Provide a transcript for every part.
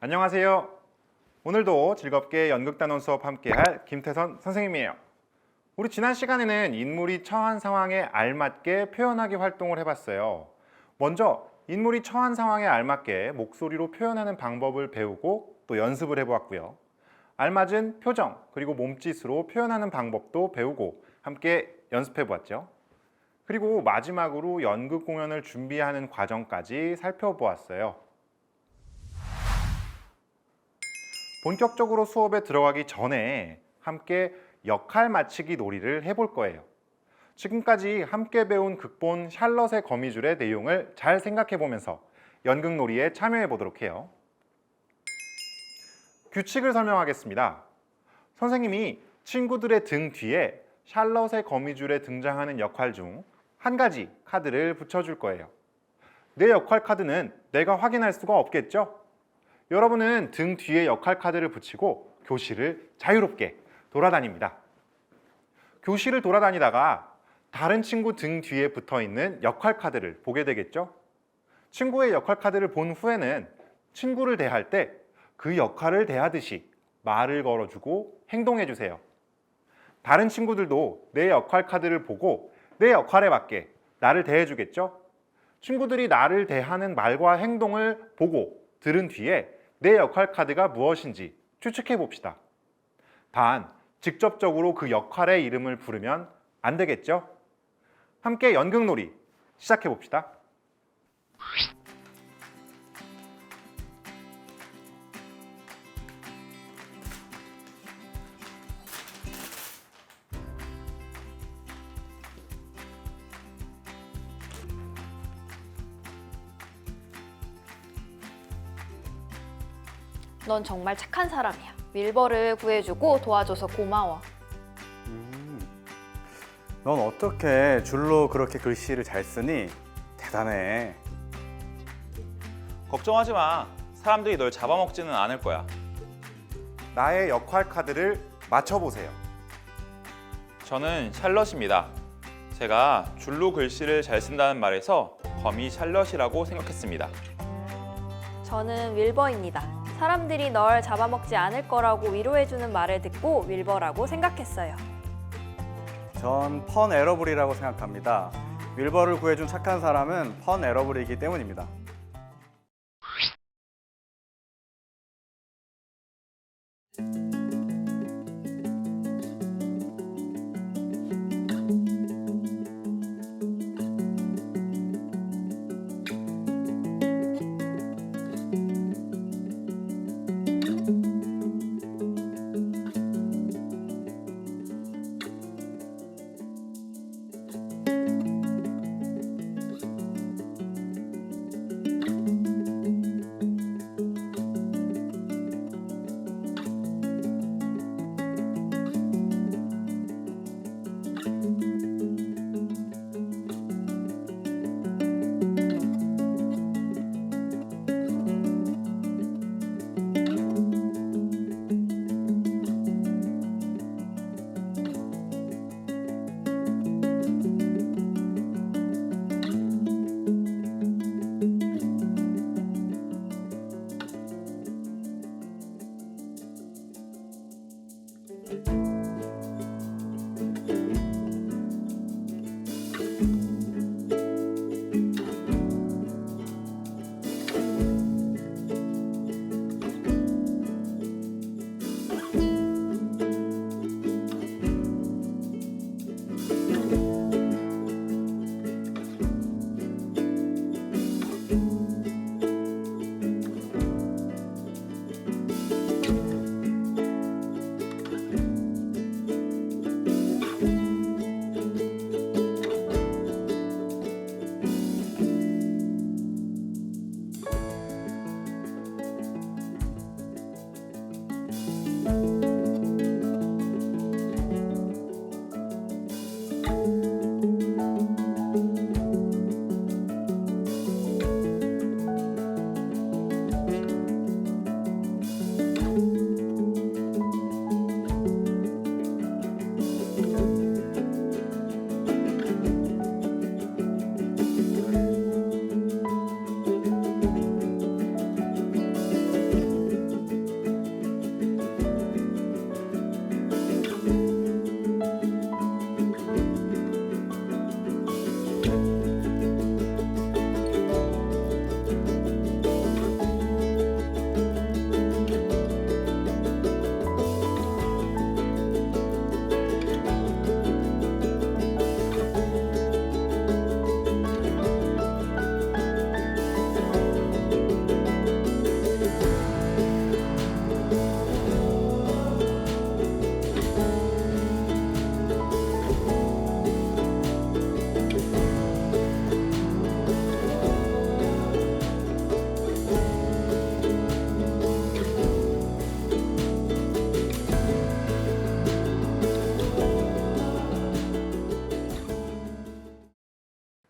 안녕하세요. 오늘도 즐겁게 연극단원 수업 함께할 김태선 선생님이에요. 우리 지난 시간에는 인물이 처한 상황에 알맞게 표현하기 활동을 해봤어요. 먼저 인물이 처한 상황에 알맞게 목소리로 표현하는 방법을 배우고 또 연습을 해보았고요. 알맞은 표정 그리고 몸짓으로 표현하는 방법도 배우고 함께 연습해 보았죠. 그리고 마지막으로 연극 공연을 준비하는 과정까지 살펴보았어요. 본격적으로 수업에 들어가기 전에 함께 역할 맞히기 놀이를 해볼 거예요. 지금까지 함께 배운 극본 샬럿의 거미줄의 내용을 잘 생각해 보면서 연극 놀이에 참여해 보도록 해요. 규칙을 설명하겠습니다. 선생님이 친구들의 등 뒤에 샬럿의 거미줄에 등장하는 역할 중 한 가지 카드를 붙여줄 거예요. 내 역할 카드는 내가 확인할 수가 없겠죠? 여러분은 등 뒤에 역할 카드를 붙이고 교실을 자유롭게 돌아다닙니다. 교실을 돌아다니다가 다른 친구 등 뒤에 붙어 있는 역할 카드를 보게 되겠죠? 친구의 역할 카드를 본 후에는 친구를 대할 때 그 역할을 대하듯이 말을 걸어주고 행동해 주세요. 다른 친구들도 내 역할 카드를 보고 내 역할에 맞게 나를 대해 주겠죠? 친구들이 나를 대하는 말과 행동을 보고 들은 뒤에 내 역할 카드가 무엇인지 추측해 봅시다. 단, 직접적으로 그 역할의 이름을 부르면 안 되겠죠? 함께 연극놀이 시작해 봅시다. 넌 정말 착한 사람이야. 윌버를 구해주고 도와줘서 고마워. 넌 어떻게 줄로 그렇게 글씨를 잘 쓰니? 대단해. 걱정하지 마. 사람들이 널 잡아먹지는 않을 거야. 나의 역할 카드를 맞춰보세요. 저는 샬럿입니다. 제가 줄로 글씨를 잘 쓴다는 말에서 거미 샬럿이라고 생각했습니다. 저는 윌버입니다. 사람들이 널 잡아먹지 않을 거라고 위로해주는 말을 듣고 윌버라고 생각했어요. 전 펀 에러블이라고 생각합니다. 윌버를 구해준 착한 사람은 펀 에러블이기 때문입니다.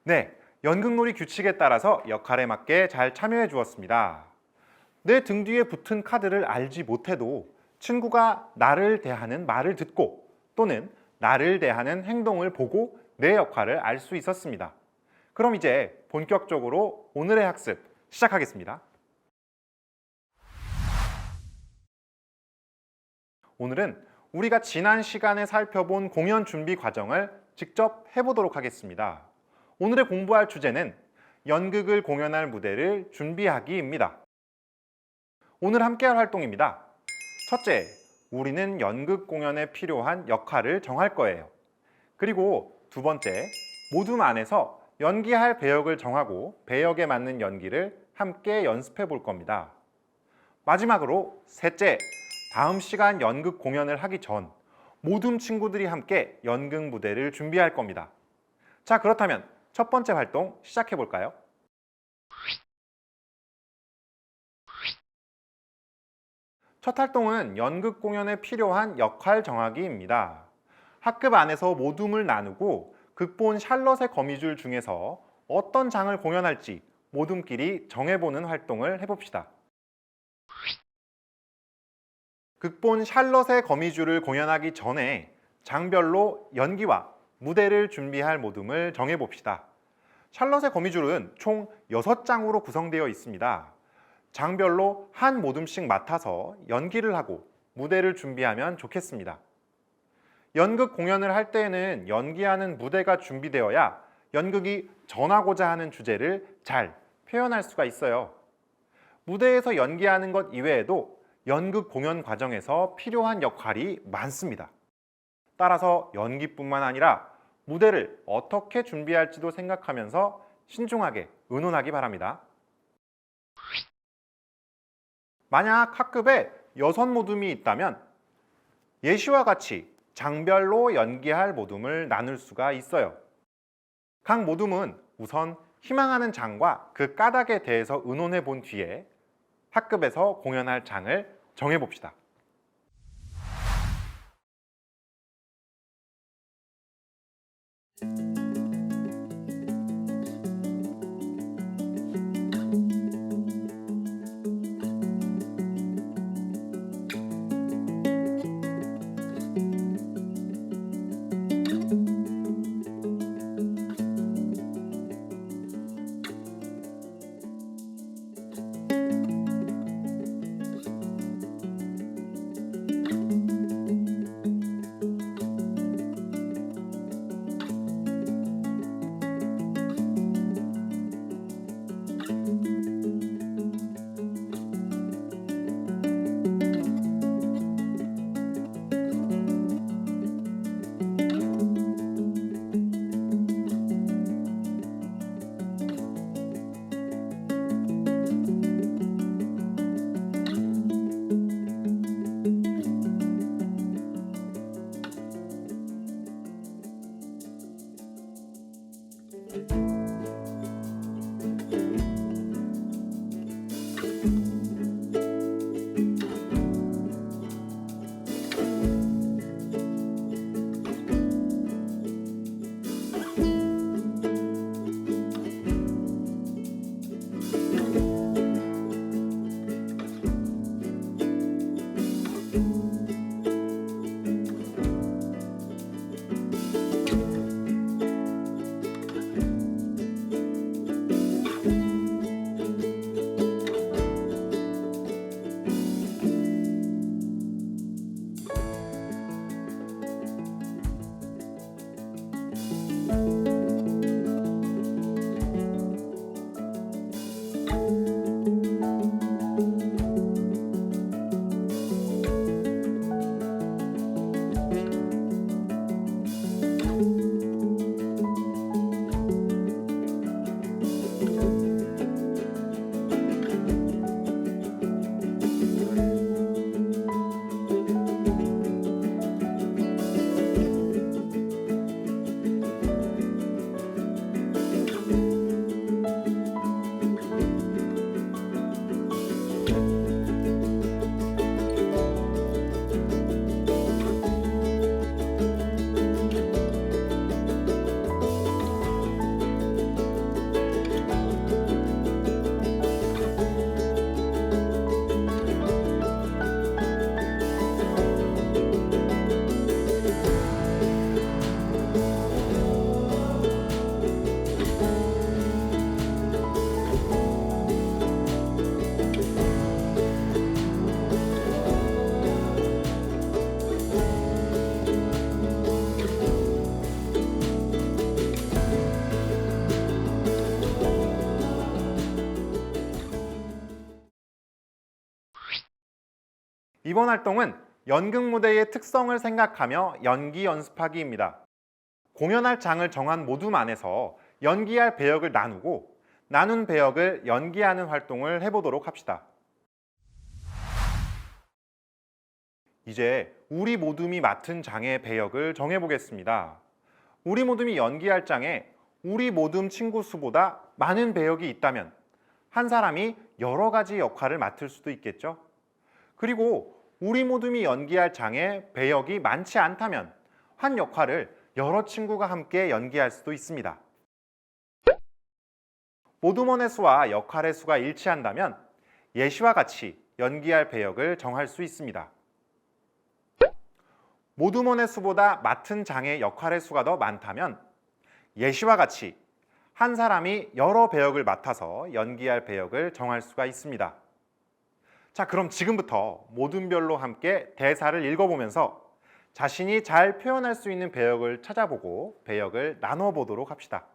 네, 연극놀이 규칙에 따라서 역할에 맞게 잘 참여해 주었습니다. 내 등 뒤에 붙은 카드를 알지 못해도 친구가 나를 대하는 말을 듣고 또는 나를 대하는 행동을 보고 내 역할을 알 수 있었습니다. 그럼 이제 본격적으로 오늘의 학습 시작하겠습니다. 오늘은 우리가 지난 시간에 살펴본 공연 준비 과정을 직접 해보도록 하겠습니다. 오늘의 공부할 주제는 연극을 공연할 무대를 준비하기입니다. 오늘 함께할 활동입니다. 첫째, 우리는 연극 공연에 필요한 역할을 정할 거예요. 그리고 두 번째, 모둠 안에서 연기할 배역을 정하고 배역에 맞는 연기를 함께 연습해 볼 겁니다. 마지막으로 셋째, 다음 시간 연극 공연을 하기 전 모둠 친구들이 함께 연극 무대를 준비할 겁니다. 자, 그렇다면 첫 번째 활동 시작해 볼까요? 첫 활동은 연극 공연에 필요한 역할 정하기입니다. 학급 안에서 모둠을 나누고 극본 샬럿의 거미줄 중에서 어떤 장을 공연할지 모둠끼리 정해보는 활동을 해봅시다. 극본 샬럿의 거미줄을 공연하기 전에 장별로 연기와 무대를 준비할 모둠을 정해봅시다. 샬럿의 거미줄은 총 6장으로 구성되어 있습니다. 장별로 한 모둠씩 맡아서 연기를 하고 무대를 준비하면 좋겠습니다. 연극 공연을 할 때에는 연기하는 무대가 준비되어야 연극이 전하고자 하는 주제를 잘 표현할 수가 있어요. 무대에서 연기하는 것 이외에도 연극 공연 과정에서 필요한 역할이 많습니다. 따라서 연기뿐만 아니라 무대를 어떻게 준비할지도 생각하면서 신중하게 의논하기 바랍니다. 만약 학급에 6모둠이 있다면 예시와 같이 장별로 연기할 모둠을 나눌 수가 있어요. 각 모둠은 우선 희망하는 장과 그 까닭에 대해서 의논해 본 뒤에 학급에서 공연할 장을 정해봅시다. 이번 활동은 연극 무대의 특성을 생각하며 연기 연습하기입니다. 공연할 장을 정한 모둠 안에서 연기할 배역을 나누고 나눈 배역을 연기하는 활동을 해보도록 합시다. 이제 우리 모둠이 맡은 장의 배역을 정해보겠습니다. 우리 모둠이 연기할 장에 우리 모둠 친구 수보다 많은 배역이 있다면 한 사람이 여러 가지 역할을 맡을 수도 있겠죠. 그리고 우리 모둠이 연기할 장에 배역이 많지 않다면 한 역할을 여러 친구가 함께 연기할 수도 있습니다. 모둠원의 수와 역할의 수가 일치한다면 예시와 같이 연기할 배역을 정할 수 있습니다. 모둠원의 수보다 맡은 장의 역할의 수가 더 많다면 예시와 같이 한 사람이 여러 배역을 맡아서 연기할 배역을 정할 수가 있습니다. 자, 그럼 지금부터 모둠별로 함께 대사를 읽어보면서 자신이 잘 표현할 수 있는 배역을 찾아보고 배역을 나눠 보도록 합시다.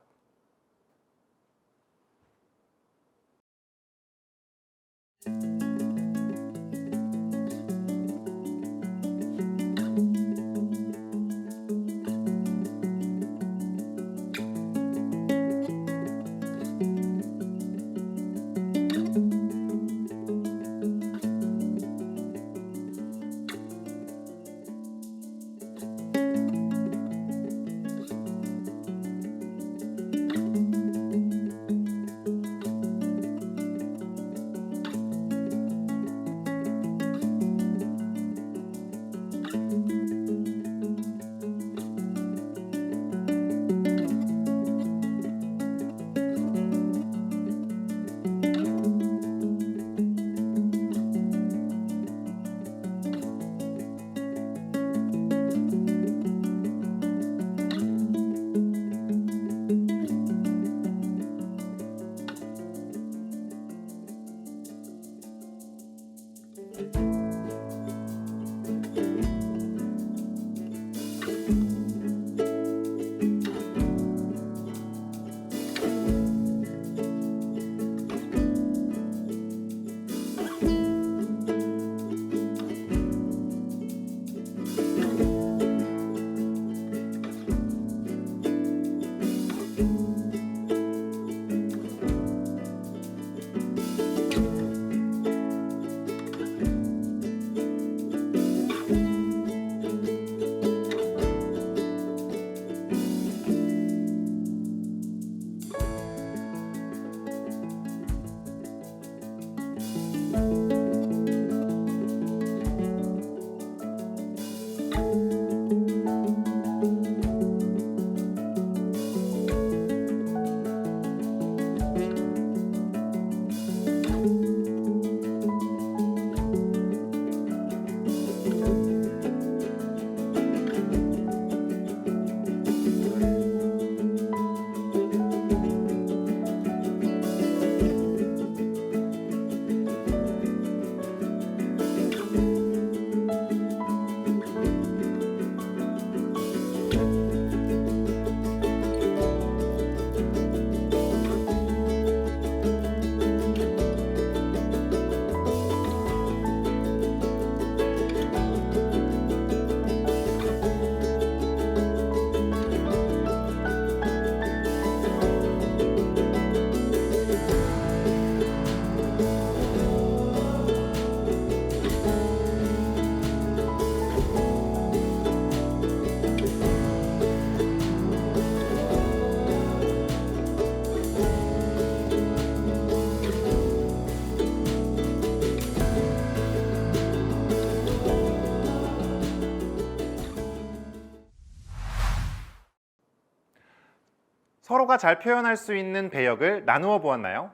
서로가 잘 표현할 수 있는 배역을 나누어 보았나요?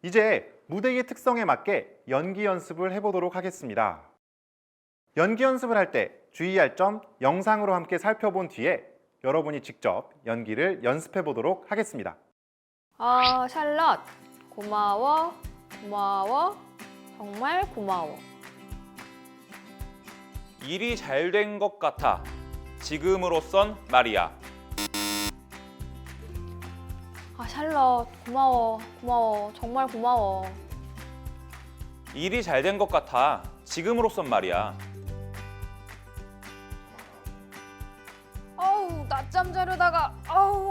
이제 무대의 특성에 맞게 연기 연습을 해보도록 하겠습니다. 연기 연습을 할 때 주의할 점 영상으로 함께 살펴본 뒤에 여러분이 직접 연기를 연습해 보도록 하겠습니다. 샬럿, 고마워, 고마워, 정말 고마워. 일이 잘 된 것 같아. 지금으로선 말이야. 샬럿, 고마워, 고마워, 정말 고마워. 일이 잘 된 것 같아. 지금으로선 말이야. 아우, 낮잠 자려다가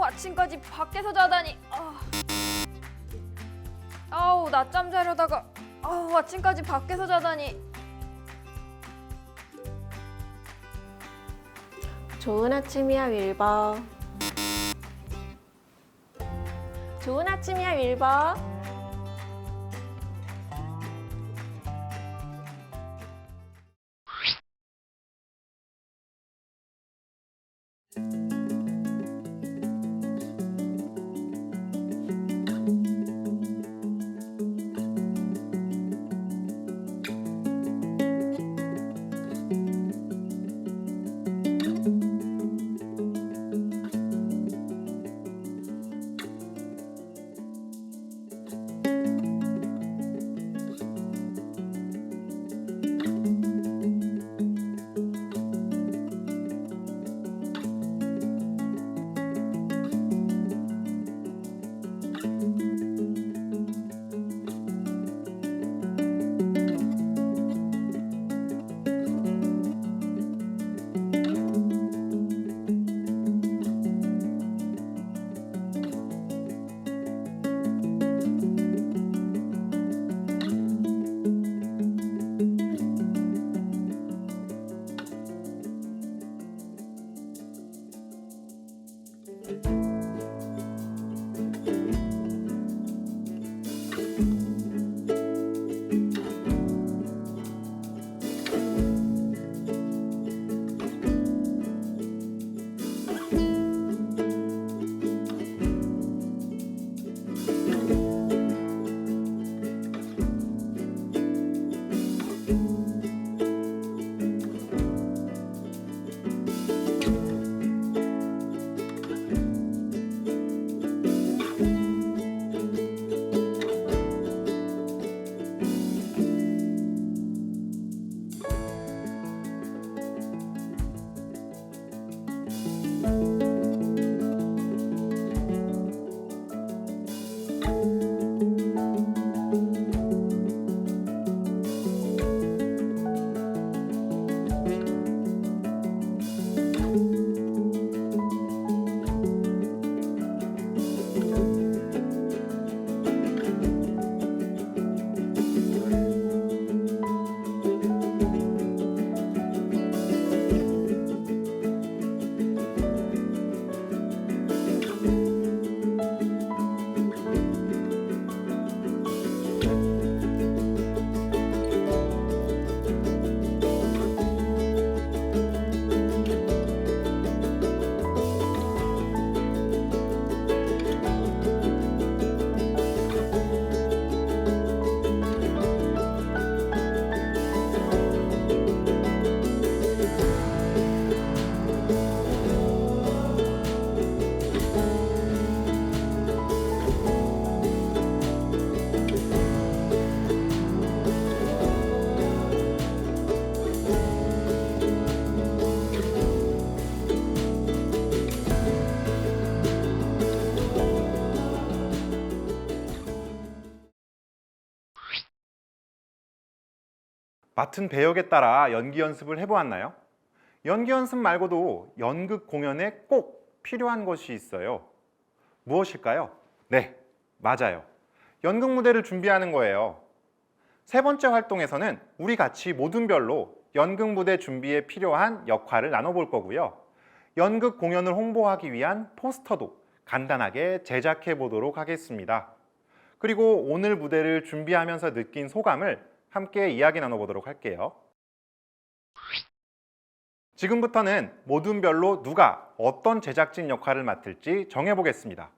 아침까지 밖에서 자다니. 아우, 낮잠 자려다가 아침까지 밖에서 자다니. 좋은 아침이야, 윌버. 좋은 아침이야, 윌버. 맡은 배역에 따라 연기 연습을 해보았나요? 연기 연습 말고도 연극 공연에 꼭 필요한 것이 있어요. 무엇일까요? 네, 맞아요. 연극 무대를 준비하는 거예요. 세 번째 활동에서는 우리 같이 모든 별로 연극 무대 준비에 필요한 역할을 나눠볼 거고요. 연극 공연을 홍보하기 위한 포스터도 간단하게 제작해 보도록 하겠습니다. 그리고 오늘 무대를 준비하면서 느낀 소감을 함께 이야기 나눠보도록 할게요. 지금부터는 모든 별로 누가 어떤 제작진 역할을 맡을지 정해보겠습니다.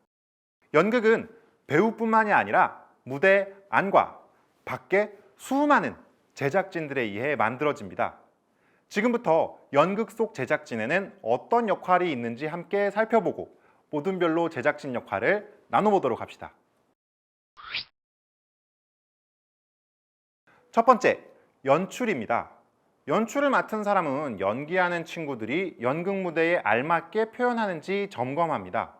연극은 배우뿐만이 아니라 무대 안과 밖에 수많은 제작진들에 의해 만들어집니다. 지금부터 연극 속 제작진에는 어떤 역할이 있는지 함께 살펴보고 모든 별로 제작진 역할을 나눠보도록 합시다. 첫 번째, 연출입니다. 연출을 맡은 사람은 연기하는 친구들이 연극 무대에 알맞게 표현하는지 점검합니다.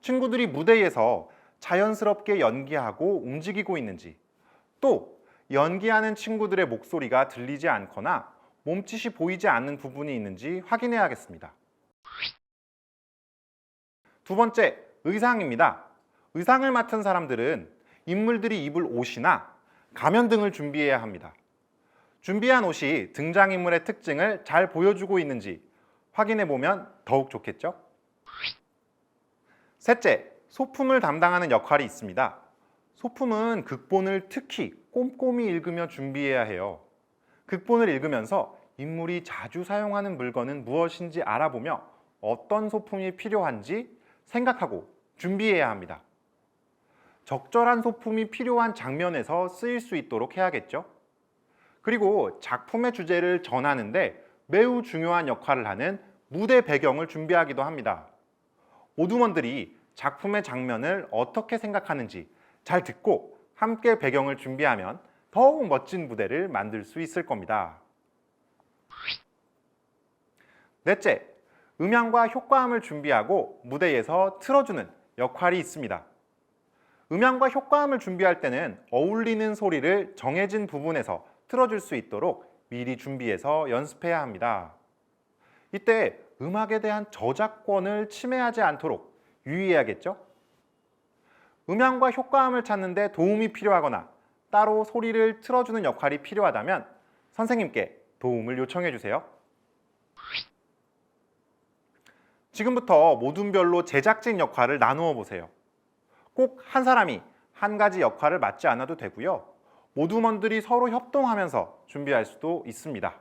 친구들이 무대에서 자연스럽게 연기하고 움직이고 있는지, 또 연기하는 친구들의 목소리가 들리지 않거나 몸짓이 보이지 않는 부분이 있는지 확인해야겠습니다. 두 번째, 의상입니다. 의상을 맡은 사람들은 인물들이 입을 옷이나 가면 등을 준비해야 합니다. 준비한 옷이 등장인물의 특징을 잘 보여주고 있는지 확인해 보면 더욱 좋겠죠? 셋째, 소품을 담당하는 역할이 있습니다. 소품은 극본을 특히 꼼꼼히 읽으며 준비해야 해요. 극본을 읽으면서 인물이 자주 사용하는 물건은 무엇인지 알아보며 어떤 소품이 필요한지 생각하고 준비해야 합니다. 적절한 소품이 필요한 장면에서 쓰일 수 있도록 해야겠죠? 그리고 작품의 주제를 전하는데 매우 중요한 역할을 하는 무대 배경을 준비하기도 합니다. 오두먼들이 작품의 장면을 어떻게 생각하는지 잘 듣고 함께 배경을 준비하면 더욱 멋진 무대를 만들 수 있을 겁니다. 넷째, 음향과 효과음을 준비하고 무대에서 틀어주는 역할이 있습니다. 음향과 효과음을 준비할 때는 어울리는 소리를 정해진 부분에서 틀어줄 수 있도록 미리 준비해서 연습해야 합니다. 이때 음악에 대한 저작권을 침해하지 않도록 유의해야겠죠? 음향과 효과음을 찾는데 도움이 필요하거나 따로 소리를 틀어주는 역할이 필요하다면 선생님께 도움을 요청해 주세요. 지금부터 모둠별로 제작진 역할을 나누어 보세요. 꼭 한 사람이 한 가지 역할을 맡지 않아도 되고요. 모둠원들이 서로 협동하면서 준비할 수도 있습니다.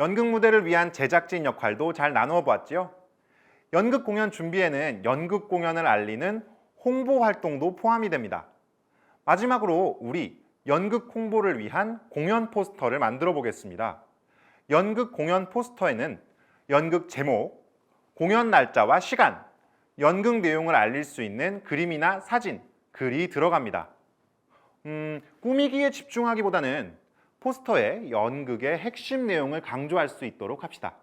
연극 무대를 위한 제작진 역할도 잘 나누어 보았지요. 연극 공연 준비에는 연극 공연을 알리는 홍보 활동도 포함이 됩니다. 마지막으로 우리 연극 홍보를 위한 공연 포스터를 만들어 보겠습니다. 연극 공연 포스터에는 연극 제목, 공연 날짜와 시간, 연극 내용을 알릴 수 있는 그림이나 사진, 글이 들어갑니다. 꾸미기에 집중하기보다는 포스터에 연극의 핵심 내용을 강조할 수 있도록 합시다.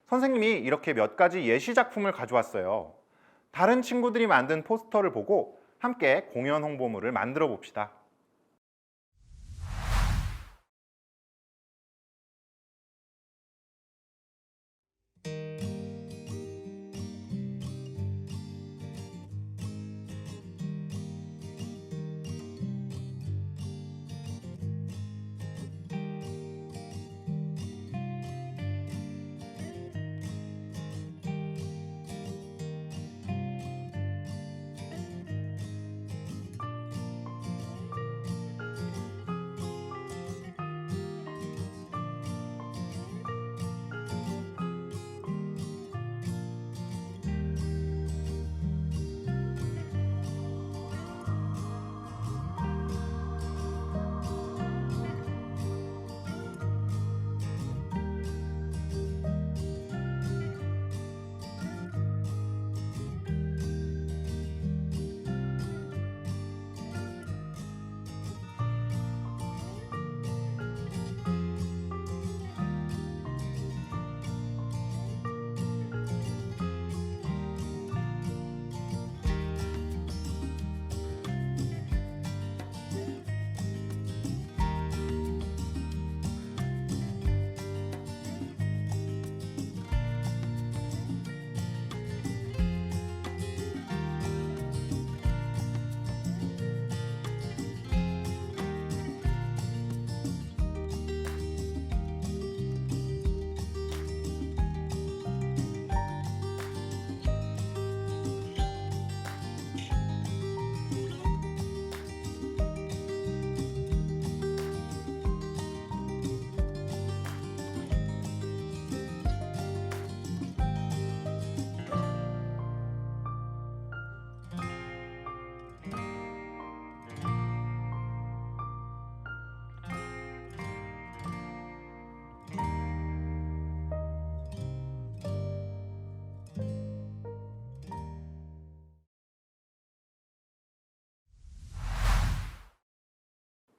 선생님이 이렇게 몇 가지 예시 작품을 가져왔어요. 다른 친구들이 만든 포스터를 보고 함께 공연 홍보물을 만들어 봅시다.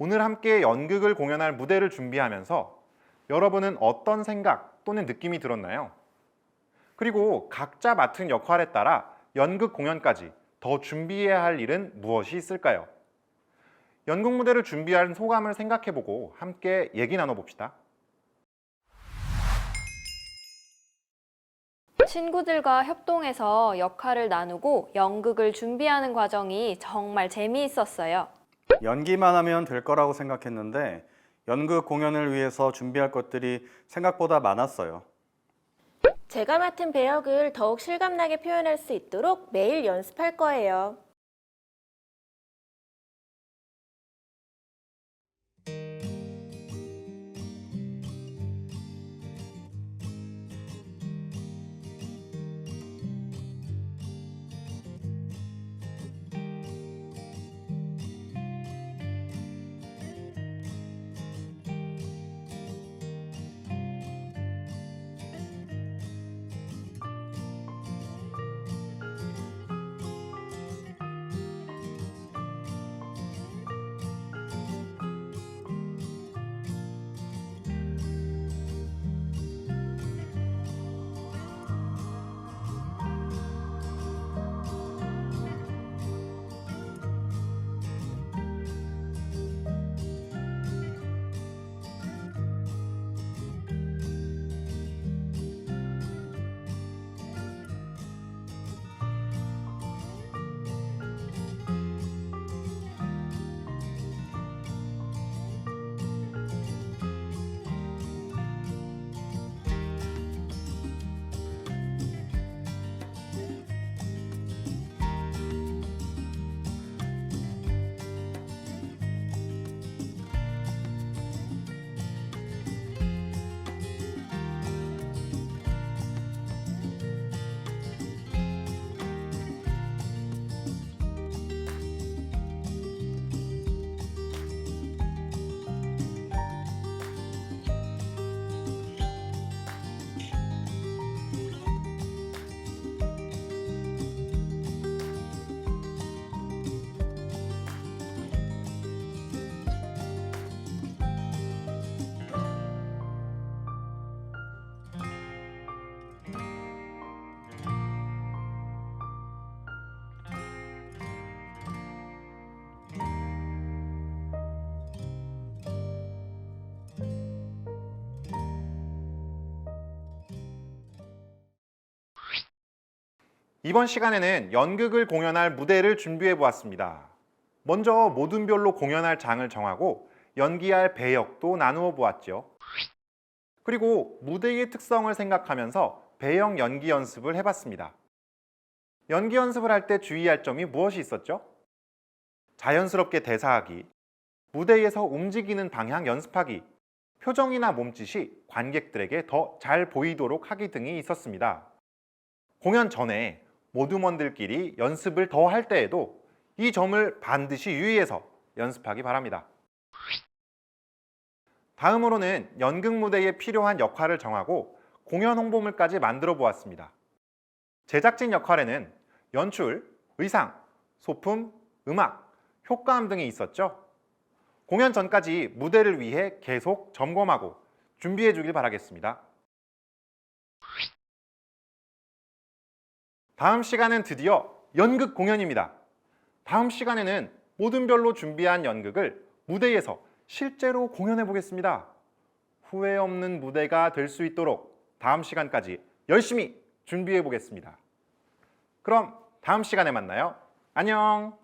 오늘 함께 연극을 공연할 무대를 준비하면서 여러분은 어떤 생각 또는 느낌이 들었나요? 그리고 각자 맡은 역할에 따라 연극 공연까지 더 준비해야 할 일은 무엇이 있을까요? 연극 무대를 준비한 소감을 생각해보고 함께 얘기 나눠봅시다. 친구들과 협동해서 역할을 나누고 연극을 준비하는 과정이 정말 재미있었어요. 연기만 하면 될 거라고 생각했는데 연극 공연을 위해서 준비할 것들이 생각보다 많았어요. 제가 맡은 배역을 더욱 실감나게 표현할 수 있도록 매일 연습할 거예요. 이번 시간에는 연극을 공연할 무대를 준비해 보았습니다. 먼저 모둠별로 공연할 장을 정하고 연기할 배역도 나누어 보았죠. 그리고 무대의 특성을 생각하면서 배역 연기 연습을 해봤습니다. 연기 연습을 할 때 주의할 점이 무엇이 있었죠? 자연스럽게 대사하기, 무대에서 움직이는 방향 연습하기, 표정이나 몸짓이 관객들에게 더 잘 보이도록 하기 등이 있었습니다. 공연 전에 모둠원들끼리 연습을 더 할 때에도 이 점을 반드시 유의해서 연습하기 바랍니다. 다음으로는 연극 무대에 필요한 역할을 정하고 공연 홍보물까지 만들어 보았습니다. 제작진 역할에는 연출, 의상, 소품, 음악, 효과음 등이 있었죠. 공연 전까지 무대를 위해 계속 점검하고 준비해 주길 바라겠습니다. 다음 시간은 드디어 연극 공연입니다. 다음 시간에는 모둠별로 준비한 연극을 무대에서 실제로 공연해 보겠습니다. 후회 없는 무대가 될 수 있도록 다음 시간까지 열심히 준비해 보겠습니다. 그럼 다음 시간에 만나요. 안녕!